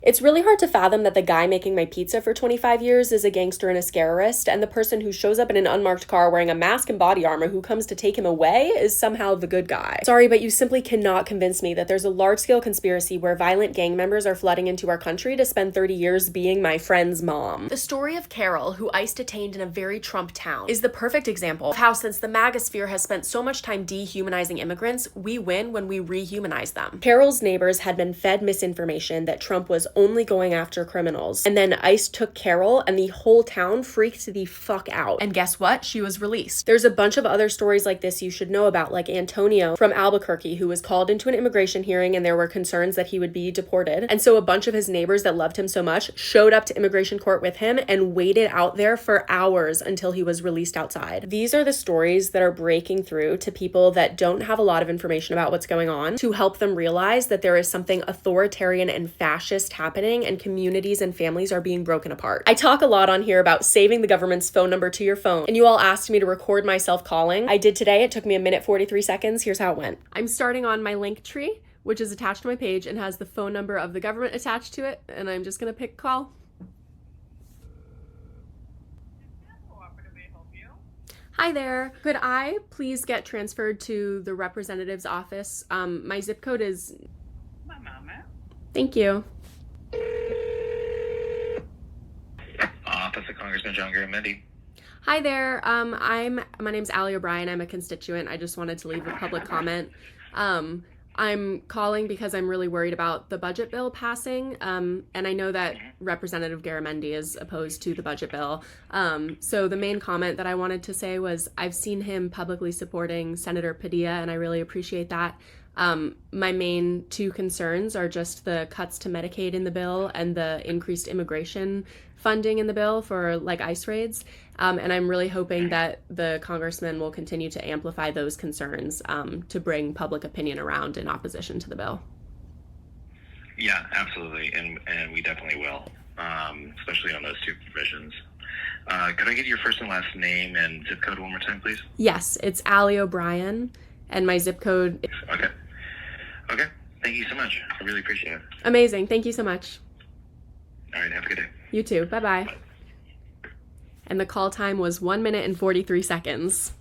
It's really hard to fathom that the guy making my pizza for 25 years is a gangster and a scarist, and the person who shows up in an unmarked car wearing a mask and body armor who comes to take him away is somehow the good guy. Sorry, but you simply cannot convince me that there's a large-scale conspiracy where violent gang members are flooding into our country to spend 30 years being my friend's mom. The story of Carol, who ICE detained in a very Trump town, is the perfect example of how, since the MAGA sphere has spent so much time dehumanizing immigrants, we win when we rehumanize them. Carol's neighbors had been fed misinformation that Trump was only going after criminals. And then ICE took Carol and the whole town freaked the fuck out. And guess what? She was released. There's a bunch of other stories like this you should know about, like Antonio from Albuquerque, who was called into an immigration hearing and there were concerns that he would be deported. And so a bunch of his neighbors that loved him so much showed up to immigration court with him and waited out there for hours until he was released outside. These are the stories that are breaking through to people that don't have a lot of information about what's going on, to help them realize that there is something authoritarian and fascist happening and communities and families are being broken apart. I talk a lot on here about saving the government's phone number to your phone, and you all asked me to record myself calling. I did today. It took me 1:43. Here's how it went. I'm starting on my Linktree, which is attached to my page and has the phone number of the government attached to it, and I'm just gonna pick call. Hi there. Could I please get transferred to the representative's office? My zip code is... One moment. Thank you. Office of Congressman John Garamendi. Hi there. My name's Allie O'Brien. I'm a constituent. I just wanted to leave a public comment. I'm calling because I'm really worried about the budget bill passing, and I know that Representative Garamendi is opposed to the budget bill. So the main comment that I wanted to say was I've seen him publicly supporting Senator Padilla, and I really appreciate that. My main two concerns are just the cuts to Medicaid in the bill and the increased immigration funding in the bill for like ICE raids. And I'm really hoping that the congressman will continue to amplify those concerns to bring public opinion around in opposition to the bill. Yeah, absolutely, and we definitely will, especially on those two provisions. Could I get your first and last name and zip code one more time, please? Yes, it's Allie O'Brien, and my zip code... Okay. Thank you so much. I really appreciate it. Amazing. Thank you so much. All right, have a good day. You too. Bye-bye. And the call time was 1:43.